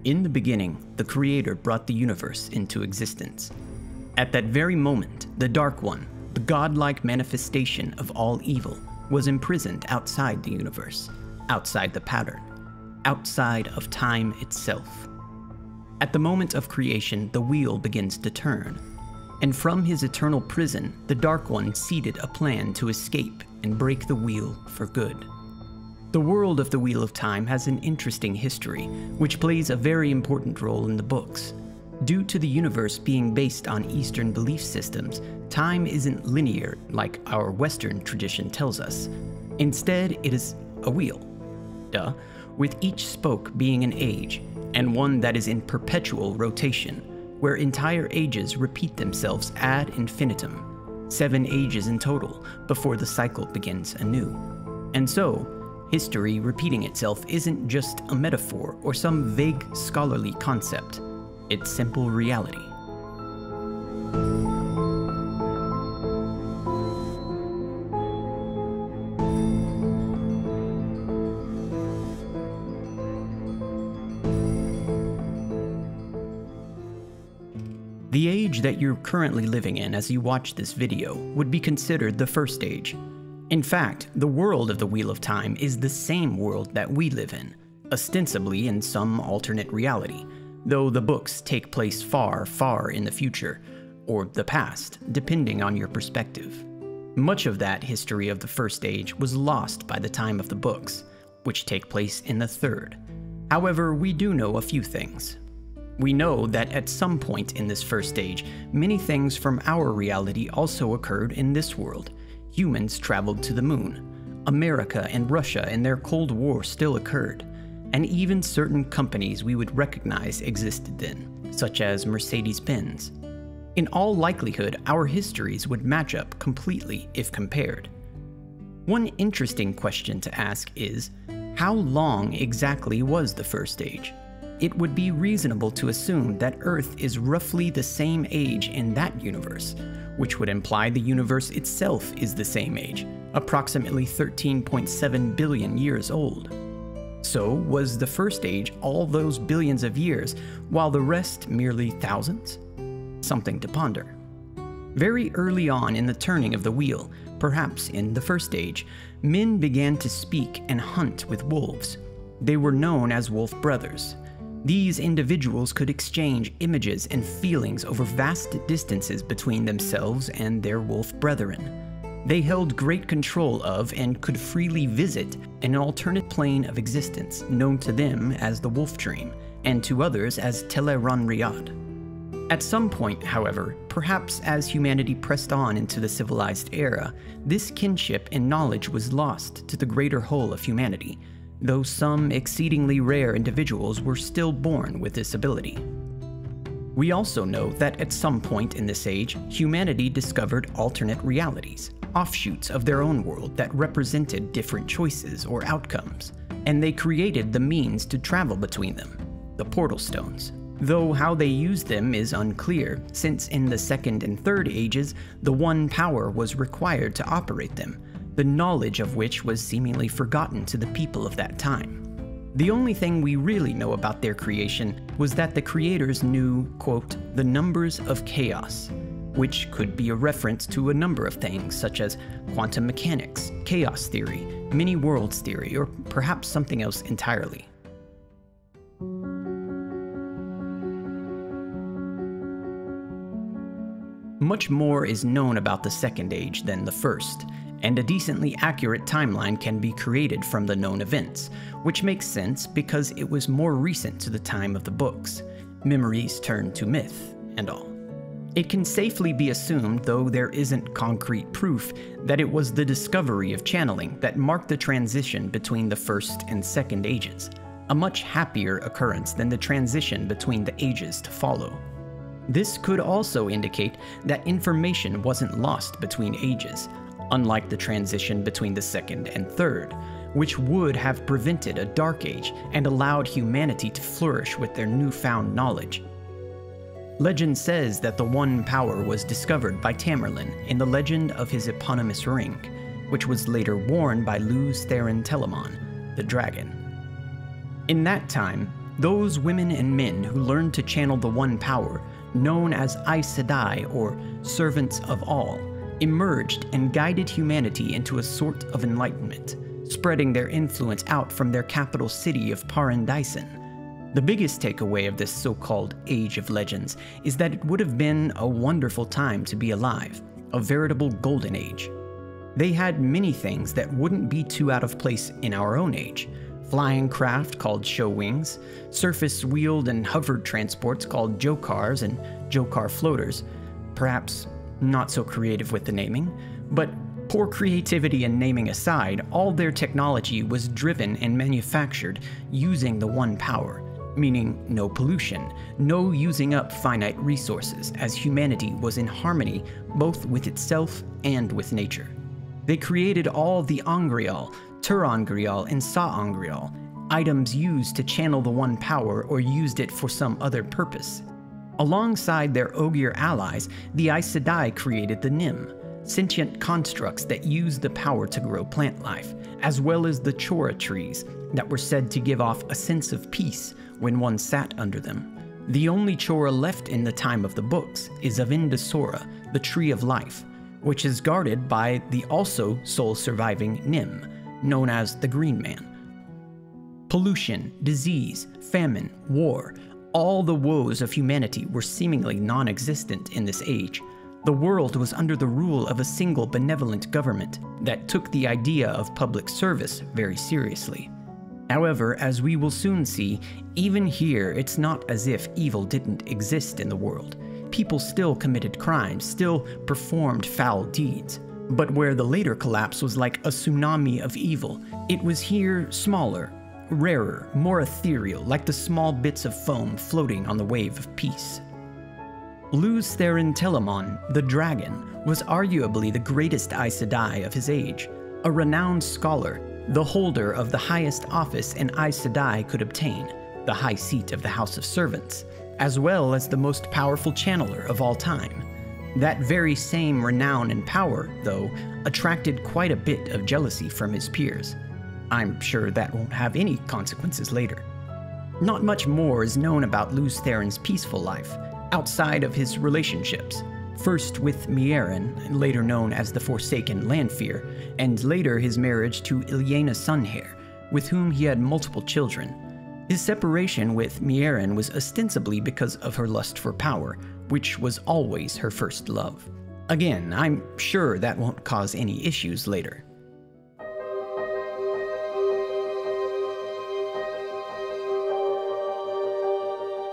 In the beginning, the Creator brought the universe into existence. At that very moment, the Dark One, the godlike manifestation of all evil, was imprisoned outside the universe, outside the pattern, outside of time itself. At the moment of creation, the wheel begins to turn, and from his eternal prison, the Dark One seeded a plan to escape and break the wheel for good. The world of the Wheel of Time has an interesting history, which plays a very important role in the books. Due to the universe being based on Eastern belief systems, time isn't linear like our Western tradition tells us. Instead, it is a wheel. With each spoke being an age, and one that is in perpetual rotation, where entire ages repeat themselves ad infinitum, 7 ages in total, before the cycle begins anew. And so, history repeating itself isn't just a metaphor or some vague scholarly concept. It's simple reality. The age that you're currently living in as you watch this video would be considered the First Age. In fact, the world of the Wheel of Time is the same world that we live in, ostensibly in some alternate reality, though the books take place far, far in the future, or the past, depending on your perspective. Much of that history of the First Age was lost by the time of the books, which take place in the Third. However, we do know a few things. We know that at some point in this First Age, many things from our reality also occurred in this world. Humans traveled to the moon. America and Russia in their Cold War still occurred. And even certain companies we would recognize existed then, such as Mercedes-Benz. In all likelihood, our histories would match up completely if compared. One interesting question to ask is, how long exactly was the First Age? It would be reasonable to assume that Earth is roughly the same age in that universe, which would imply the universe itself is the same age, approximately 13.7 billion years old. So, was the First Age all those billions of years, while the rest merely thousands? Something to ponder. Very early on in the turning of the wheel, perhaps in the First Age, men began to speak and hunt with wolves. They were known as wolf brothers. These individuals could exchange images and feelings over vast distances between themselves and their wolf brethren. They held great control of and could freely visit an alternate plane of existence known to them as the Wolf Dream, and to others as Frvn-art. At some point, however, perhaps as humanity pressed on into the civilized era, this kinship and knowledge was lost to the greater whole of humanity, though some exceedingly rare individuals were still born with this ability. We also know that at some point in this age, humanity discovered alternate realities, offshoots of their own world that represented different choices or outcomes, and they created the means to travel between them, the portal stones. Though how they used them is unclear, since in the Second and Third Ages, the one power was required to operate them, the knowledge of which was seemingly forgotten to the people of that time. The only thing we really know about their creation was that the creators knew, quote, the numbers of chaos, which could be a reference to a number of things such as quantum mechanics, chaos theory, many worlds theory, or perhaps something else entirely. Much more is known about the Second Age than the First, and a decently accurate timeline can be created from the known events, which makes sense because it was more recent to the time of the books. Memories turn to myth, and all. It can safely be assumed, though there isn't concrete proof, that it was the discovery of channeling that marked the transition between the First and Second Ages, a much happier occurrence than the transition between the ages to follow. This could also indicate that information wasn't lost between ages, unlike the transition between the Second and Third, which would have prevented a Dark Age and allowed humanity to flourish with their newfound knowledge. Legend says that the One Power was discovered by Tam Lin in the legend of his eponymous ring, which was later worn by Luz Theron Telamon, the dragon. In that time, Those women and men who learned to channel the one power, known as Aes Sedai or Servants of All, emerged and guided humanity into a sort of enlightenment, spreading their influence out from their capital city of Paradisen. The biggest takeaway of this so-called Age of Legends is that it would have been a wonderful time to be alive, a veritable golden age. They had many things that wouldn't be too out of place in our own age. Flying craft called show wings, surface-wheeled and hovered transports called jokars and jokar floaters. Perhaps not so creative with the naming, but poor creativity and naming aside, all their technology was driven and manufactured using the one power, meaning no pollution, no using up finite resources, as humanity was in harmony both with itself and with nature. They created all the angreal, angreal, and angreal, items used to channel the one power or used it for some other purpose. Alongside their Ogier allies, the Aes Sedai created the Nim, sentient constructs that use the power to grow plant life, as well as the Chora trees that were said to give off a sense of peace when one sat under them. The only Chora left in the time of the books is Avindasora, the Tree of Life, which is guarded by the also sole-surviving Nim, known as the Green Man. Pollution, disease, famine, war, all the woes of humanity were seemingly non-existent in this age. The world was under the rule of a single benevolent government that took the idea of public service very seriously. However, as we will soon see, even here it's not as if evil didn't exist in the world. People still committed crimes, still performed foul deeds. But where the later collapse was like a tsunami of evil, it was here smaller, rarer, more ethereal, like the small bits of foam floating on the wave of peace. Lews Therin Telamon, the dragon, was arguably the greatest Aes Sedai of his age, a renowned scholar, the holder of the highest office an Aes Sedai could obtain, the high seat of the House of Servants, as well as the most powerful channeler of all time. That very same renown and power, though, attracted quite a bit of jealousy from his peers. I'm sure that won't have any consequences later. Not much more is known about Lews Therin's peaceful life, outside of his relationships. First with Moiraine, later known as the Forsaken Lanfear, and later his marriage to Ilyena Sunhair, with whom he had multiple children. His separation with Moiraine was ostensibly because of her lust for power, which was always her first love. Again, I'm sure that won't cause any issues later.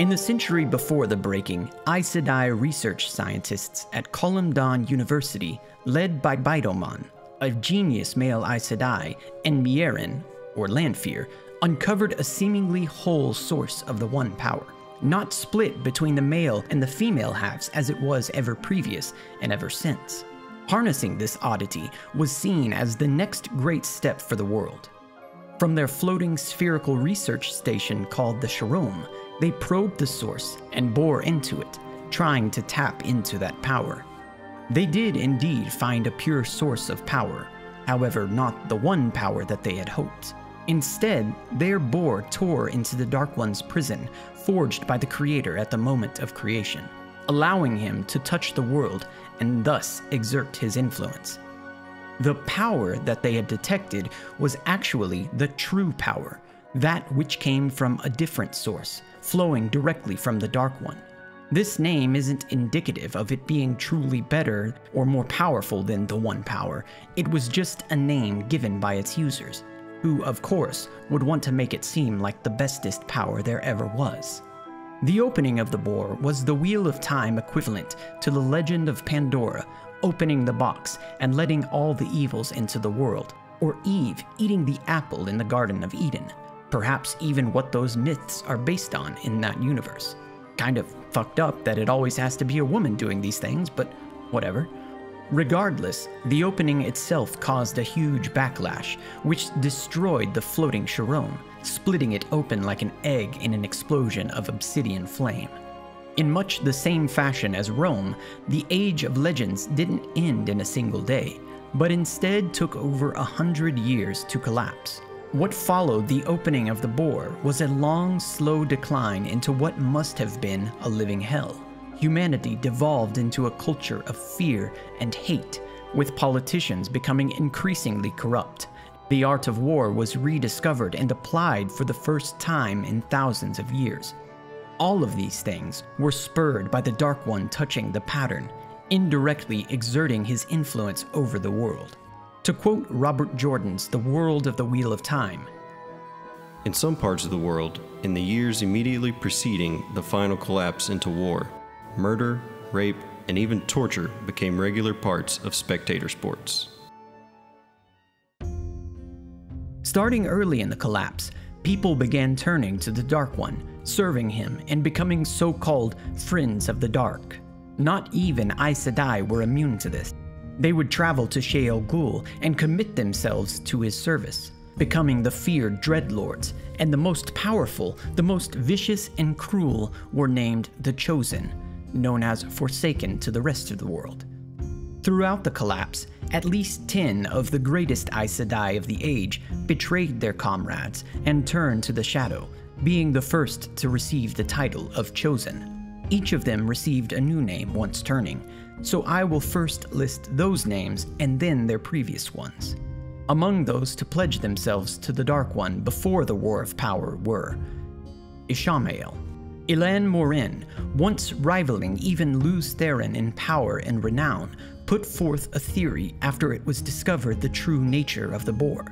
In the century before the breaking, Aes Sedai research scientists at Columdon University, led by Bidomon, a genius male Aes Sedai, and Moiraine, or Lanfear, uncovered a seemingly whole source of the one power, not split between the male and the female halves as it was ever previous and ever since. Harnessing this oddity was seen as the next great step for the world. From their floating spherical research station called the Sharome, they probed the source and bore into it, trying to tap into that power. They did indeed find a pure source of power, however not the one power that they had hoped. Instead, their bore tore into the Dark One's prison, forged by the Creator at the moment of creation, allowing him to touch the world and thus exert his influence. The power that they had detected was actually the true power, that which came from a different source, flowing directly from the Dark One. This name isn't indicative of it being truly better or more powerful than the One Power. It was just a name given by its users, who, of course, would want to make it seem like the bestest power there ever was. The opening of the bore was the Wheel of Time equivalent to the Legend of Pandora, opening the box and letting all the evils into the world, or Eve eating the apple in the Garden of Eden, perhaps even what those myths are based on in that universe. Kind of fucked up that it always has to be a woman doing these things, but whatever. Regardless, the opening itself caused a huge backlash, which destroyed the floating Sharome, splitting it open like an egg in an explosion of obsidian flame. In much the same fashion as Rome, the Age of Legends didn't end in a single day, but instead took over 100 years to collapse. What followed the opening of the bore was a long, slow decline into what must have been a living hell. Humanity devolved into a culture of fear and hate, with politicians becoming increasingly corrupt. The art of war was rediscovered and applied for the first time in thousands of years. All of these things were spurred by the Dark One touching the pattern, indirectly exerting his influence over the world. To quote Robert Jordan's The World of the Wheel of Time, "In some parts of the world, in the years immediately preceding the final collapse into war, murder, rape, and even torture became regular parts of spectator sports." Starting early in the collapse, people began turning to the Dark One, serving him, and becoming so-called Friends of the Dark. Not even Aes Sedai were immune to this. They would travel to Shayol Ghul and commit themselves to his service, becoming the feared Dreadlords, and the most powerful, the most vicious and cruel were named the Chosen, known as Forsaken to the rest of the world. Throughout the collapse, at least 10 of the greatest Aes Sedai of the age betrayed their comrades and turned to the Shadow, being the first to receive the title of Chosen. Each of them received a new name once turning, so I will first list those names and then their previous ones. Among those to pledge themselves to the Dark One before the War of Power were Ishamael, Elan Moiraine, once rivaling even Lews Therin in power and renown, put forth a theory after it was discovered the true nature of the Boar.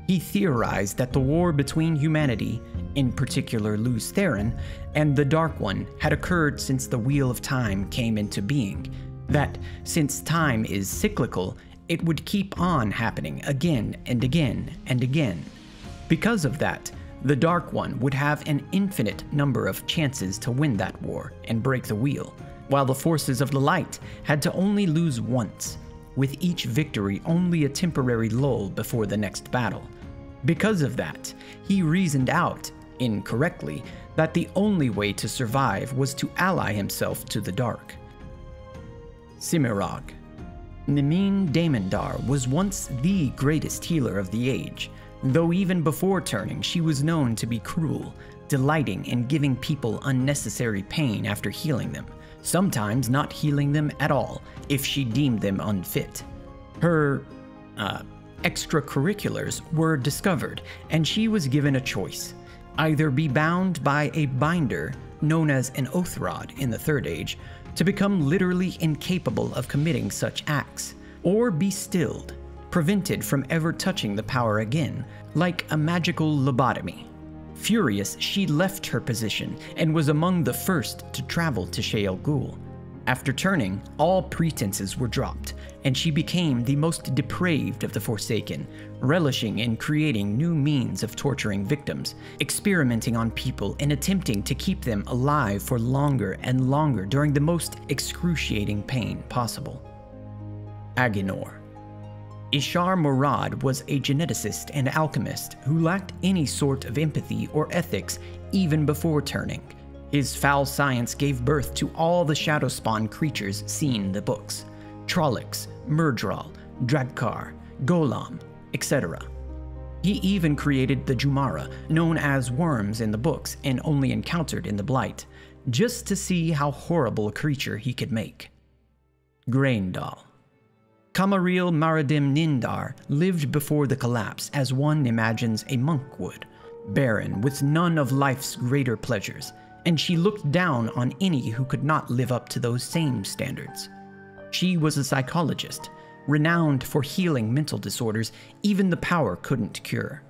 He theorized that the war between humanity, in particular Lews Therin, and the Dark One had occurred since the Wheel of Time came into being, that since time is cyclical, it would keep on happening again and again and again. Because of that, the Dark One would have an infinite number of chances to win that war and break the wheel, while the forces of the light had to only lose once, with each victory only a temporary lull before the next battle. Because of that, he reasoned out, incorrectly, that the only way to survive was to ally himself to the dark. Cimerog. Nimin Damendar was once the greatest healer of the age, though even before turning she was known to be cruel, delighting in giving people unnecessary pain after healing them, sometimes not healing them at all if she deemed them unfit. Her, extracurriculars were discovered, and she was given a choice: either be bound by a binder, known as an oath rod in the Third Age, to become literally incapable of committing such acts, or be stilled, prevented from ever touching the power again, like a magical lobotomy. Furious, she left her position and was among the first to travel to Shayol Ghul. After turning, all pretenses were dropped, and she became the most depraved of the Forsaken, relishing in creating new means of torturing victims, experimenting on people and attempting to keep them alive for longer and longer during the most excruciating pain possible. Aginor. Ishar Morad was a geneticist and alchemist who lacked any sort of empathy or ethics even before turning. His foul science gave birth to all the shadow-spawn creatures seen in the books: Trollocs, Myrddraal, Dradkar, Golam, etc. He even created the Jumara, known as worms in the books and only encountered in the Blight, just to see how horrible a creature he could make. Graendal. Kamaril Maradim Nindar lived before the collapse as one imagines a monk would, barren with none of life's greater pleasures, and she looked down on any who could not live up to those same standards. She was a psychologist, renowned for healing mental disorders even the power couldn't cure.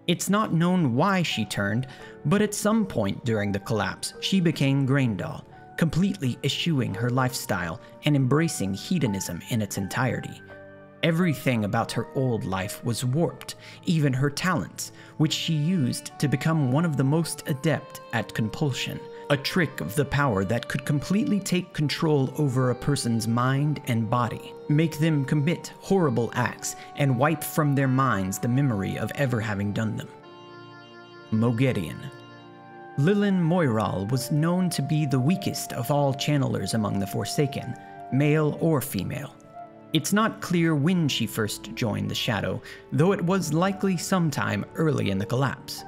It's not known why she turned, but at some point during the collapse, she became Graendal, completely eschewing her lifestyle and embracing hedonism in its entirety. Everything about her old life was warped, even her talents, which she used to become one of the most adept at compulsion, a trick of the power that could completely take control over a person's mind and body, make them commit horrible acts, and wipe from their minds the memory of ever having done them. Moghedien. Lilin Moiral was known to be the weakest of all channelers among the Forsaken, male or female. It's not clear when she first joined the Shadow, though it was likely sometime early in the collapse.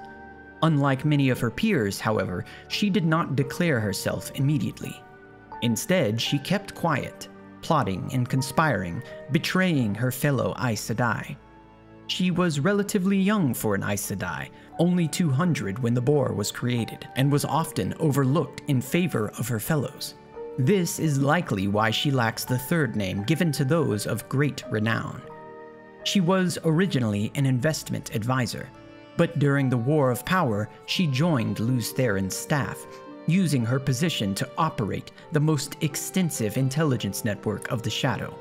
Unlike many of her peers, however, she did not declare herself immediately. Instead, she kept quiet, plotting and conspiring, betraying her fellow Aes Sedai. She was relatively young for an Aes Sedai, only 200 when the boar was created, and was often overlooked in favor of her fellows. This is likely why she lacks the third name given to those of great renown. She was originally an investment advisor, but during the War of Power, she joined Lews Therin's staff, using her position to operate the most extensive intelligence network of the Shadow.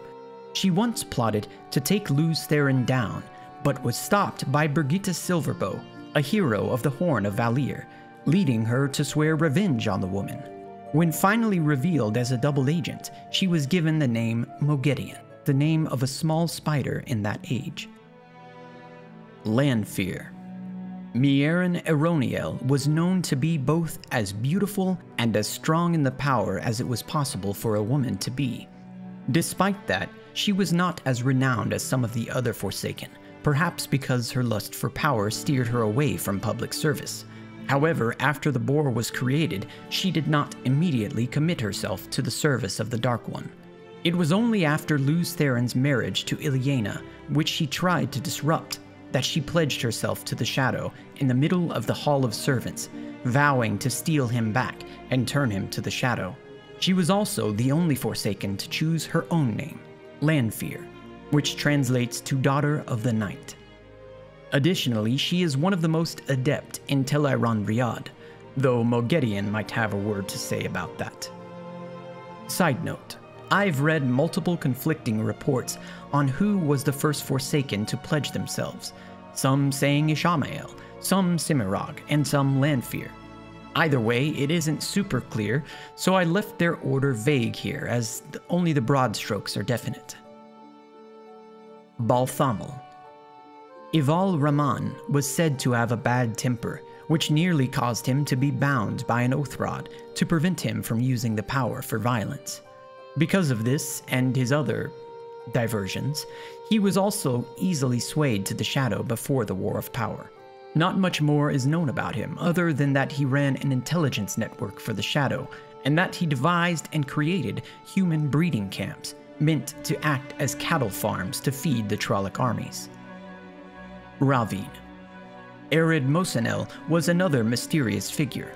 She once plotted to take Lews Therin down, but was stopped by Birgitte Silverbow, a hero of the Horn of Valir, leading her to swear revenge on the woman. When finally revealed as a double agent, she was given the name Moghedien, the name of a small spider in that age. Lanfear. Moiraine Aroniel was known to be both as beautiful and as strong in the power as it was possible for a woman to be. Despite that, she was not as renowned as some of the other Forsaken, perhaps because her lust for power steered her away from public service. However, after the boar was created, she did not immediately commit herself to the service of the Dark One. It was only after Lews Therin's marriage to Ilyena, which she tried to disrupt, that she pledged herself to the Shadow in the middle of the Hall of Servants, vowing to steal him back and turn him to the Shadow. She was also the only Forsaken to choose her own name, Lanfear, which translates to Daughter of the Night. Additionally, she is one of the most adept in Tel'aran'rhiod, though Moghedien might have a word to say about that. Side note, I've read multiple conflicting reports on who was the first Forsaken to pledge themselves, some saying Ishamael, some Cimerog, and some Lanfear. Either way, it isn't super clear, so I left their order vague here, as only the broad strokes are definite. Balthamel. Ival Raman was said to have a bad temper, which nearly caused him to be bound by an oath rod to prevent him from using the power for violence. Because of this and his other diversions, he was also easily swayed to the Shadow before the War of Power. Not much more is known about him other than that he ran an intelligence network for the Shadow, and that he devised and created human breeding camps meant to act as cattle farms to feed the Trolloc armies. Ravine. Ered Mosenel was another mysterious figure.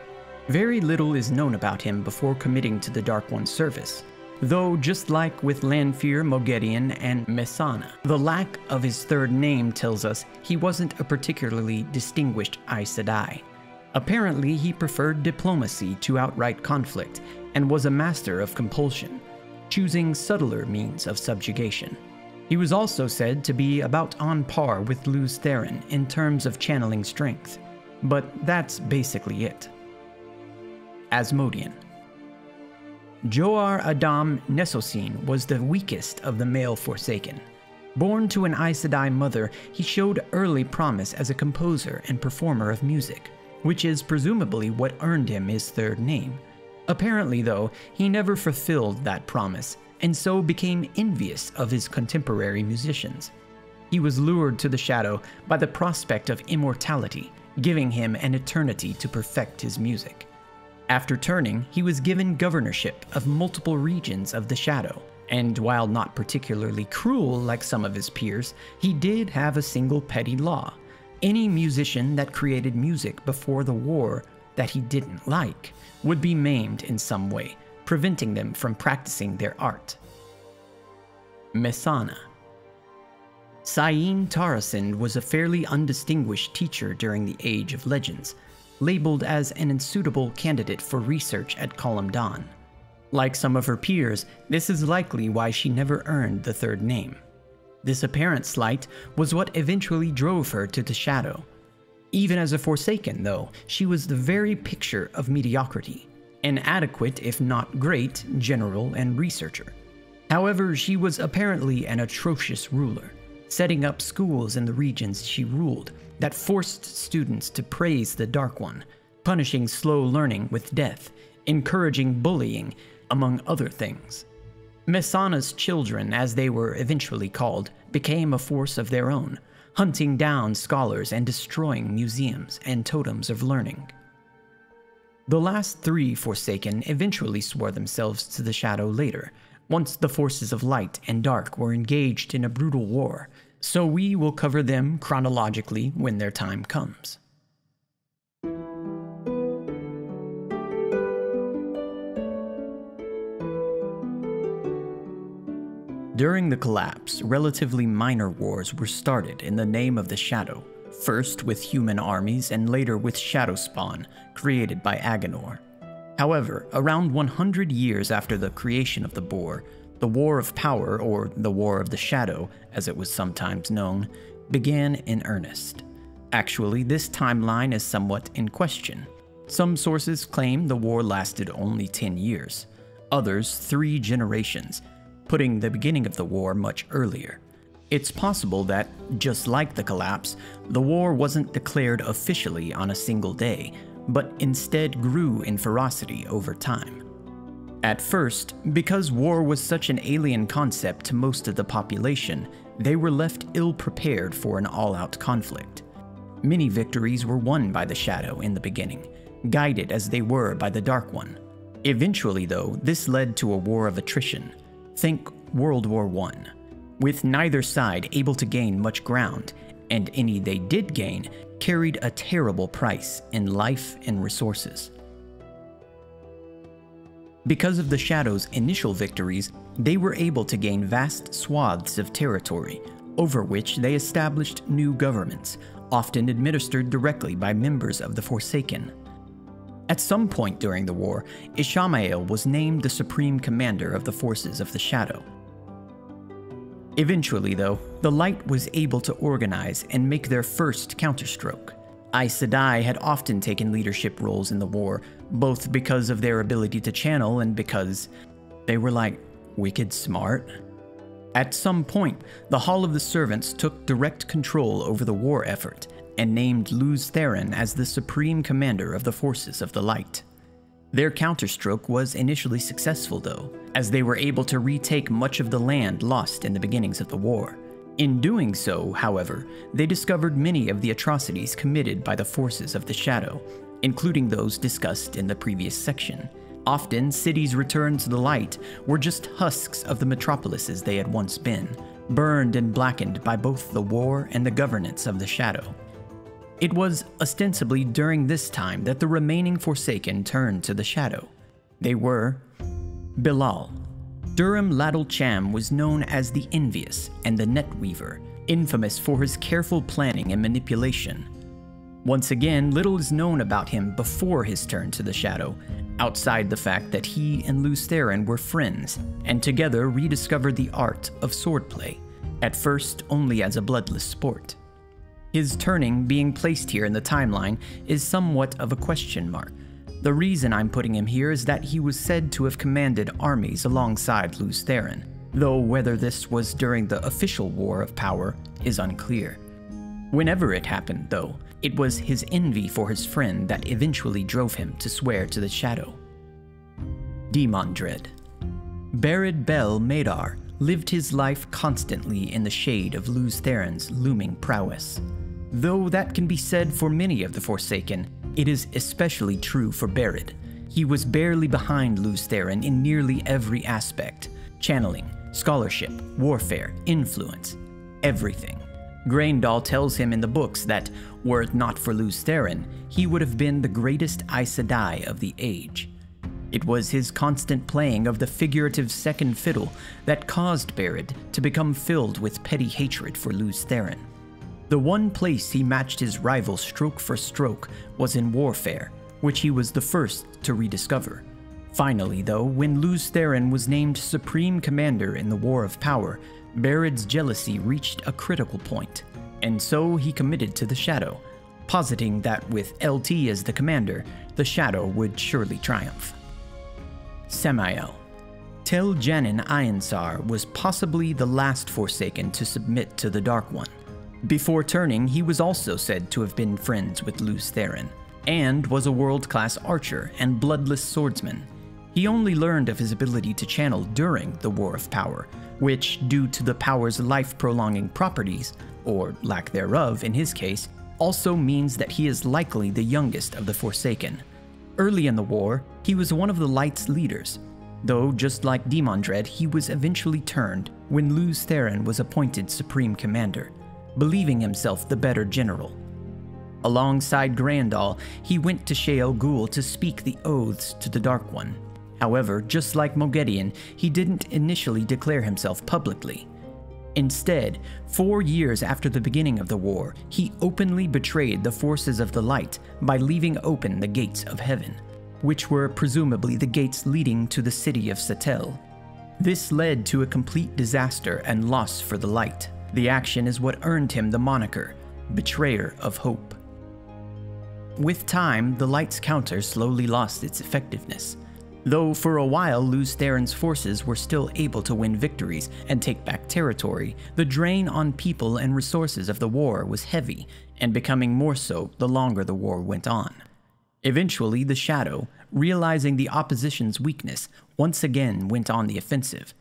Very little is known about him before committing to the Dark One's service, though just like with Lanfear, Moghedien, and Messana, the lack of his third name tells us he wasn't a particularly distinguished Aes Sedai. Apparently, he preferred diplomacy to outright conflict and was a master of compulsion, choosing subtler means of subjugation. He was also said to be about on par with Lews Therin in terms of channeling strength, but that's basically it. Asmodean. Joar Adam Nesosine was the weakest of the male Forsaken. Born to an Aes Sedai mother, he showed early promise as a composer and performer of music, which is presumably what earned him his third name. Apparently, though, he never fulfilled that promise, and so became envious of his contemporary musicians. He was lured to the Shadow by the prospect of immortality, giving him an eternity to perfect his music. After turning, he was given governorship of multiple regions of the Shadow, and while not particularly cruel like some of his peers, he did have a single petty law. Any musician that created music before the war that he didn't like would be maimed in some way, preventing them from practicing their art. Messana. Sain Tarasind was a fairly undistinguished teacher during the Age of Legends, labeled as an unsuitable candidate for research at Column Dawn. Like some of her peers, this is likely why she never earned the third name. This apparent slight was what eventually drove her to the Shadow. Even as a Forsaken, though, she was the very picture of mediocrity, an adequate, if not great, general and researcher. However, she was apparently an atrocious ruler, setting up schools in the regions she ruled that forced students to praise the Dark One, punishing slow learning with death, encouraging bullying, among other things. Messana's children, as they were eventually called, became a force of their own, hunting down scholars and destroying museums and totems of learning. The last three Forsaken eventually swore themselves to the Shadow later, once the forces of light and dark were engaged in a brutal war, so we will cover them chronologically when their time comes. During the collapse, relatively minor wars were started in the name of the Shadow, first with human armies and later with Shadow Spawn, created by Agenor. However, around 100 years after the creation of the Boar, the War of Power, or the War of the Shadow, as it was sometimes known, began in earnest. Actually, this timeline is somewhat in question. Some sources claim the war lasted only 10 years, others 3 generations, putting the beginning of the war much earlier. It's possible that, just like the collapse, the war wasn't declared officially on a single day, but instead grew in ferocity over time. At first, because war was such an alien concept to most of the population, they were left ill-prepared for an all-out conflict. Many victories were won by the Shadow in the beginning, guided as they were by the Dark One. Eventually, though, this led to a war of attrition. Think World War I, with neither side able to gain much ground, and any they did gain carried a terrible price in life and resources. Because of the Shadow's initial victories, they were able to gain vast swaths of territory, over which they established new governments, often administered directly by members of the Forsaken. At some point during the war, Ishamael was named the supreme commander of the forces of the Shadow. Eventually, though, the Light was able to organize and make their first counterstroke. Aes Sedai had often taken leadership roles in the war, both because of their ability to channel and because they were like wicked smart. At some point, the Hall of the Servants took direct control over the war effort and named Luz Theron as the supreme commander of the forces of the Light. Their counterstroke was initially successful, though, as they were able to retake much of the land lost in the beginnings of the war. In doing so, however, they discovered many of the atrocities committed by the forces of the Shadow, including those discussed in the previous section. Often, cities returned to the Light were just husks of the metropolises they had once been, burned and blackened by both the war and the governance of the Shadow. It was ostensibly during this time that the remaining Forsaken turned to the Shadow. They were Bilal. Durham Ladle Cham was known as the Envious and the Netweaver, infamous for his careful planning and manipulation. Once again, little is known about him before his turn to the Shadow, outside the fact that he and Luz Theron were friends, and together rediscovered the art of swordplay, at first only as a bloodless sport. His turning being placed here in the timeline is somewhat of a question mark. The reason I'm putting him here is that he was said to have commanded armies alongside Luz Theron, though whether this was during the official War of Power is unclear. Whenever it happened, though, it was his envy for his friend that eventually drove him to swear to the Shadow. Demon Dread. Berid Bel Madar lived his life constantly in the shade of Luz Theron's looming prowess. Though that can be said for many of the Forsaken, it is especially true for Berid. He was barely behind Luz Theron in nearly every aspect: channeling, scholarship, warfare, influence, everything. Graendal tells him in the books that, were it not for Luz Theron, he would have been the greatest Aes Sedai of the age. It was his constant playing of the figurative second fiddle that caused Berid to become filled with petty hatred for Luz Theron. The one place he matched his rival stroke for stroke was in warfare, which he was the first to rediscover. Finally, though, when Luz Theron was named Supreme Commander in the War of Power, Berid's jealousy reached a critical point, and so he committed to the Shadow, positing that with LT as the commander, the Shadow would surely triumph. Samael. Tel Janin Ainsar was possibly the last Forsaken to submit to the Dark One. Before turning, he was also said to have been friends with Luz Theron, and was a world-class archer and bloodless swordsman. He only learned of his ability to channel during the War of Power, which, due to the power's life-prolonging properties, or lack thereof in his case, also means that he is likely the youngest of the Forsaken. Early in the war, he was one of the Light's leaders, though just like Demondred, he was eventually turned when Lews Therin was appointed Supreme Commander, believing himself the better general. Alongside Grandal, he went to Shael Ghul to speak the oaths to the Dark One. However, just like Moghedien, he didn't initially declare himself publicly. Instead, 4 years after the beginning of the war, he openly betrayed the forces of the Light by leaving open the gates of heaven, which were presumably the gates leading to the city of Setel. This led to a complete disaster and loss for the Light. The action is what earned him the moniker, Betrayer of Hope. With time, the Light's counter slowly lost its effectiveness. Though for a while Lews Therin's forces were still able to win victories and take back territory, the drain on people and resources of the war was heavy, and becoming more so the longer the war went on. Eventually, the Shadow, realizing the opposition's weakness, once again went on the offensive.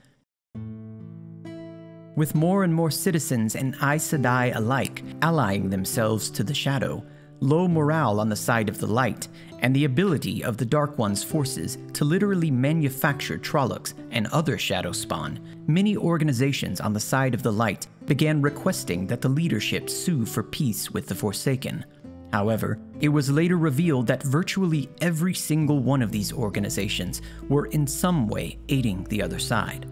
With more and more citizens and Aes Sedai alike allying themselves to the Shadow, low morale on the side of the Light, and the ability of the Dark One's forces to literally manufacture Trollocs and other Shadow spawn, many organizations on the side of the Light began requesting that the leadership sue for peace with the Forsaken. However, it was later revealed that virtually every single one of these organizations were in some way aiding the other side.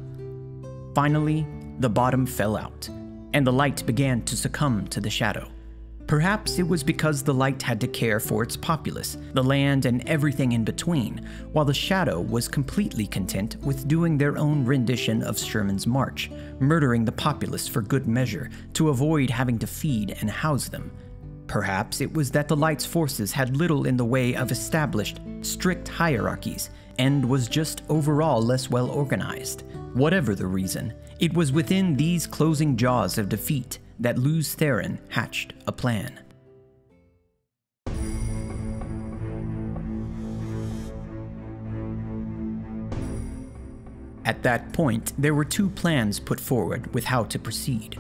Finally, the bottom fell out, and the Light began to succumb to the Shadow. Perhaps it was because the Light had to care for its populace, the land, and everything in between, while the Shadow was completely content with doing their own rendition of Sherman's March, murdering the populace for good measure to avoid having to feed and house them. Perhaps it was that the Light's forces had little in the way of established, strict hierarchies, and was just overall less well organized. Whatever the reason, it was within these closing jaws of defeat that Lews Therin hatched a plan. At that point, there were two plans put forward with how to proceed.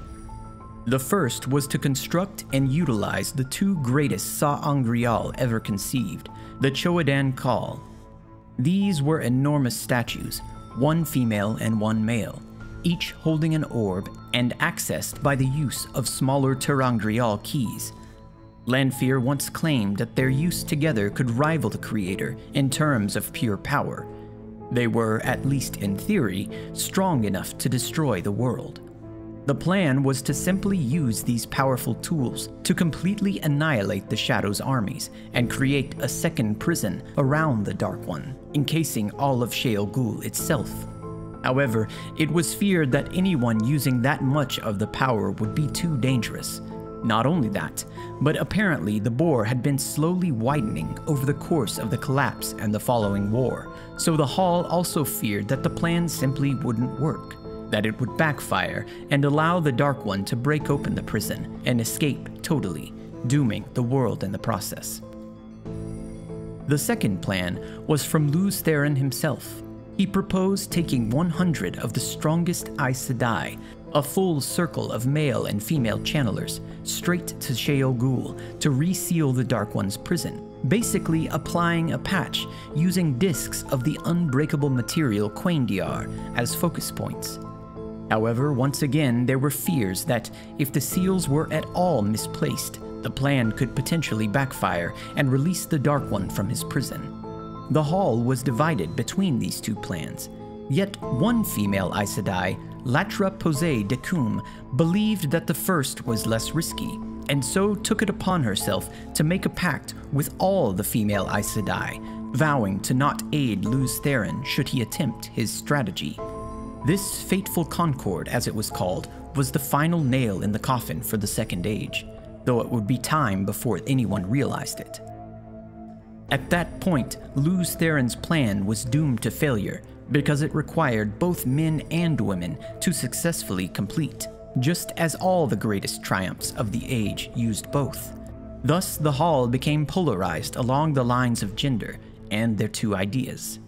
The first was to construct and utilize the two greatest Sa-angreal ever conceived, the Choedan Kal. These were enormous statues, one female and one male, each holding an orb and accessed by the use of smaller ter'angreal keys. Lanfear once claimed that their use together could rival the Creator in terms of pure power. They were, at least in theory, strong enough to destroy the world. The plan was to simply use these powerful tools to completely annihilate the Shadow's armies and create a second prison around the Dark One, encasing all of Shael Ghul itself. However, it was feared that anyone using that much of the power would be too dangerous. Not only that, but apparently the bore had been slowly widening over the course of the collapse and the following war, so the Hall also feared that the plan simply wouldn't work, that it would backfire and allow the Dark One to break open the prison and escape totally, dooming the world in the process. The second plan was from Lews Therin himself. He proposed taking 100 of the strongest Aes Sedai, a full circle of male and female channelers, straight to Shael Ghul to reseal the Dark One's prison, basically applying a patch using discs of the unbreakable material Quaindiar as focus points. However, once again, there were fears that if the seals were at all misplaced, the plan could potentially backfire and release the Dark One from his prison. The Hall was divided between these two plans, yet one female Aes Sedai, Latra Posey de Koum, believed that the first was less risky, and so took it upon herself to make a pact with all the female Aes Sedai, vowing to not aid Lews Therin should he attempt his strategy. This fateful concord, as it was called, was the final nail in the coffin for the Second Age, though it would be time before anyone realized it. At that point, Lews Therin's plan was doomed to failure because it required both men and women to successfully complete, just as all the greatest triumphs of the age used both. Thus, the Hall became polarized along the lines of gender and their two ideas.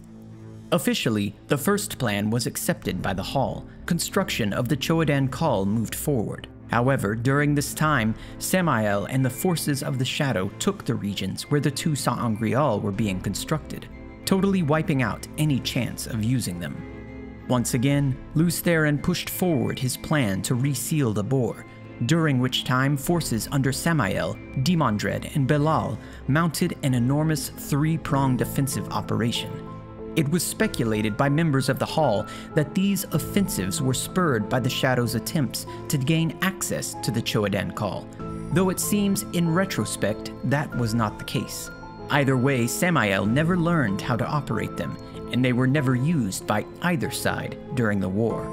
Officially, the first plan was accepted by the Hall. Construction of the Choedan Call moved forward. However, during this time, Samael and the forces of the Shadow took the regions where the two angreal were being constructed, totally wiping out any chance of using them. Once again, Lews Therin pushed forward his plan to reseal the bore, during which time forces under Samael, Demondred, and Belal mounted an enormous three-pronged offensive operation. It was speculated by members of the Hall that these offensives were spurred by the Shadow's attempts to gain access to the Choedan Call, though it seems in retrospect that was not the case. Either way, Samael never learned how to operate them, and they were never used by either side during the war.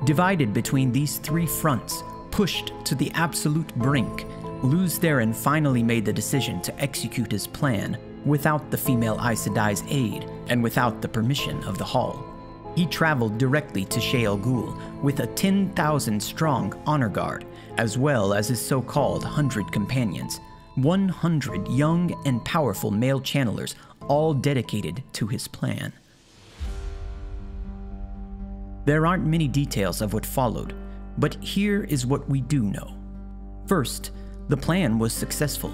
Divided between these three fronts, pushed to the absolute brink, Lews Therin finally made the decision to execute his plan without the female Aes Sedai's aid and without the permission of the Hall. He traveled directly to Shayol Ghul with a 10,000-strong honor guard, as well as his so-called 100 companions, 100 young and powerful male channelers, all dedicated to his plan. There aren't many details of what followed, but here is what we do know. First, the plan was successful.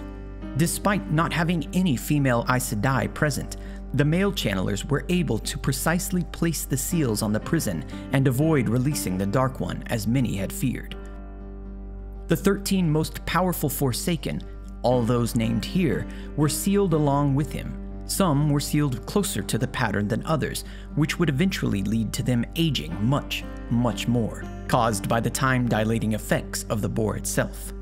Despite not having any female Aes Sedai present, the male channelers were able to precisely place the seals on the prison and avoid releasing the Dark One as many had feared. The 13 most powerful Forsaken, all those named here, were sealed along with him. Some were sealed closer to the pattern than others, which would eventually lead to them aging much, much more, caused by the time-dilating effects of the bore itself.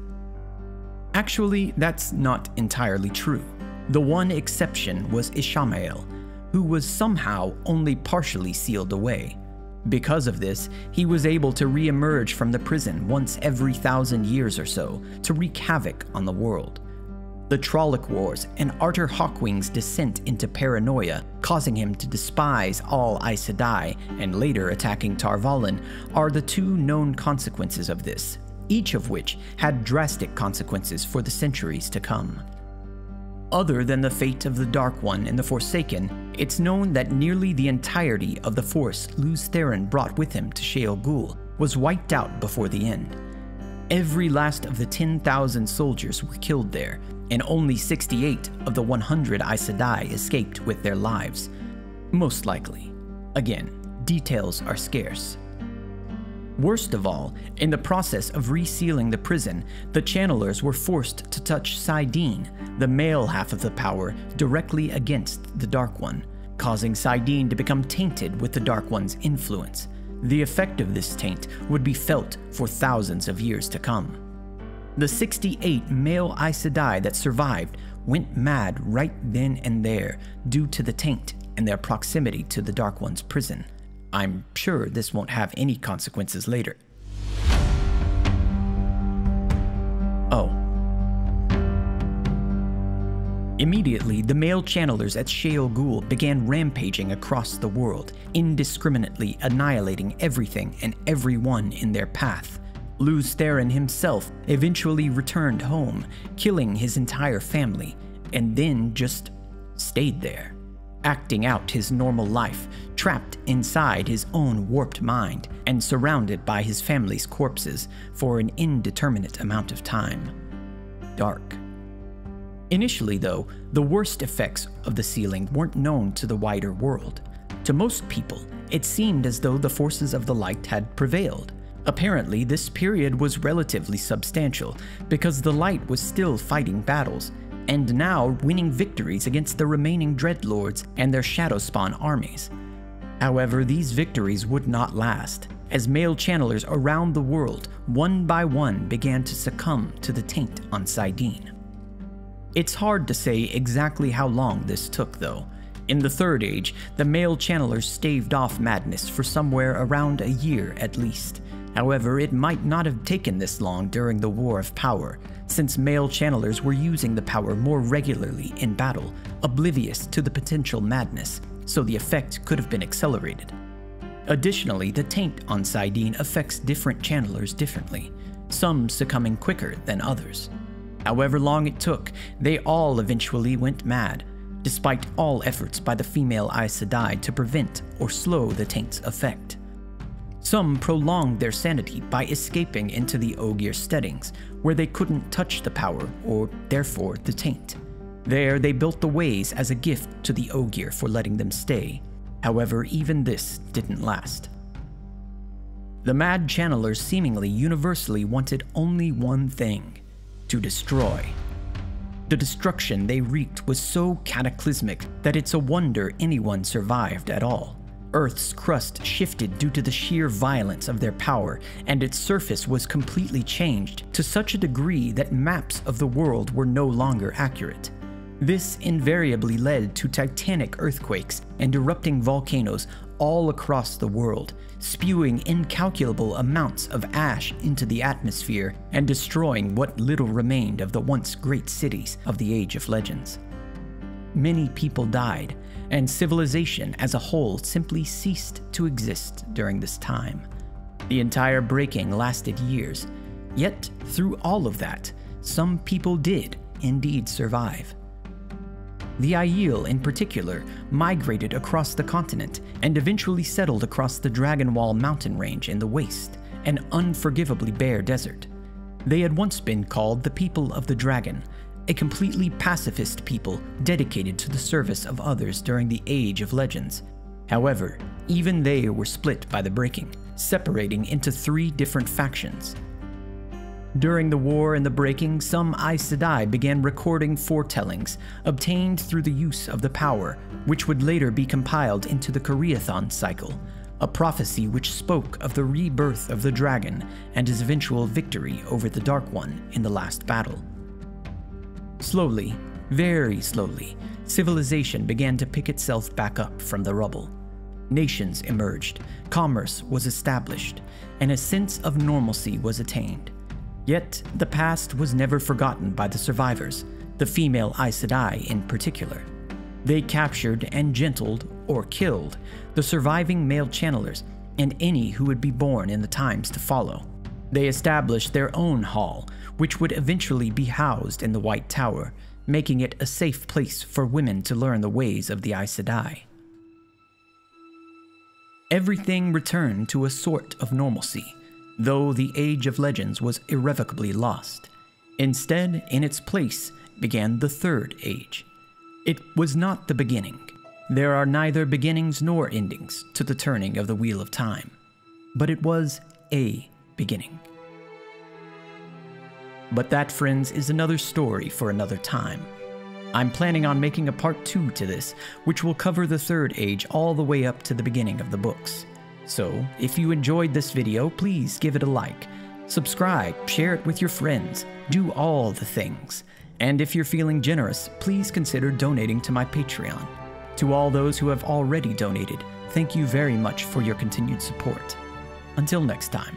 Actually, that's not entirely true. The one exception was Ishamael, who was somehow only partially sealed away. Because of this, he was able to re-emerge from the prison once every 1,000 years or so to wreak havoc on the world. The Trolloc Wars and Artur Hawkwing's descent into paranoia, causing him to despise all Aes Sedai and later attacking Tar Valon, are the two known consequences of this, each of which had drastic consequences for the centuries to come. Other than the fate of the Dark One and the Forsaken, it's known that nearly the entirety of the force Lews Therin brought with him to Shayol Ghul was wiped out before the end. Every last of the 10,000 soldiers were killed there, and only 68 of the 100 Aes Sedai escaped with their lives. Most likely. Again, details are scarce. Worst of all, in the process of resealing the prison, the channelers were forced to touch saidin, the male half of the power, directly against the Dark One, causing saidin to become tainted with the Dark One's influence. The effect of this taint would be felt for thousands of years to come. The 68 male Aes Sedai that survived went mad right then and there due to the taint and their proximity to the Dark One's prison. I'm sure this won't have any consequences later. Oh. Immediately, the male channelers at Shayol Ghul began rampaging across the world, indiscriminately annihilating everything and everyone in their path. Lews Therin himself eventually returned home, killing his entire family, and then just stayed there, acting out his normal life, trapped inside his own warped mind and surrounded by his family's corpses for an indeterminate amount of time. Dark. Initially, though, the worst effects of the sealing weren't known to the wider world. To most people, it seemed as though the forces of the light had prevailed. Apparently, this period was relatively substantial because the light was still fighting battles, and now winning victories against the remaining Dreadlords and their Shadowspawn armies. However, these victories would not last, as male channelers around the world, one by one, began to succumb to the taint on saidin. It's hard to say exactly how long this took, though. In the Third Age, the male channelers staved off madness for somewhere around a year at least. However, it might not have taken this long during the War of Power, since male channelers were using the power more regularly in battle, oblivious to the potential madness, so the effect could have been accelerated. Additionally, the taint on saidin affects different channelers differently, some succumbing quicker than others. However long it took, they all eventually went mad. despite all efforts by the female Aes Sedai to prevent or slow the taint's effect. Some prolonged their sanity by escaping into the Ogier steadings, where they couldn't touch the power, or therefore the taint. There they built the ways as a gift to the Ogier for letting them stay. However, even this didn't last. The Mad Channelers seemingly universally wanted only one thing: to destroy. The destruction they wreaked was so cataclysmic that it's a wonder anyone survived at all. Earth's crust shifted due to the sheer violence of their power, and its surface was completely changed to such a degree that maps of the world were no longer accurate. This invariably led to titanic earthquakes and erupting volcanoes all across the world, spewing incalculable amounts of ash into the atmosphere and destroying what little remained of the once great cities of the Age of Legends. Many people died, and civilization as a whole simply ceased to exist during this time. The entire breaking lasted years, yet through all of that, some people did indeed survive. The Aiel in particular migrated across the continent and eventually settled across the Dragonwall mountain range in the waste, an unforgivably bare desert. They had once been called the People of the Dragon, a completely pacifist people dedicated to the service of others during the Age of Legends. However, even they were split by the breaking, separating into 3 different factions. During the war and the breaking, some Aes Sedai began recording foretellings obtained through the use of the power, which would later be compiled into the Koreathon cycle, a prophecy which spoke of the rebirth of the dragon and his eventual victory over the Dark One in the last battle. Slowly, very slowly, civilization began to pick itself back up from the rubble. Nations emerged, commerce was established, and a sense of normalcy was attained. Yet, the past was never forgotten by the survivors, the female Aes Sedai in particular. They captured and gentled, or killed, the surviving male channelers and any who would be born in the times to follow. They established their own hall, which would eventually be housed in the White Tower, making it a safe place for women to learn the ways of the Aes Sedai. Everything returned to a sort of normalcy, though the Age of Legends was irrevocably lost. Instead, in its place, began the Third Age. It was not the beginning. There are neither beginnings nor endings to the turning of the Wheel of Time, but it was a beginning. But that, friends, is another story for another time. I'm planning on making a part 2 to this, which will cover the Third Age all the way up to the beginning of the books. So, if you enjoyed this video, please give it a like, subscribe, share it with your friends, do all the things. And if you're feeling generous, please consider donating to my Patreon. To all those who have already donated, thank you very much for your continued support. Until next time.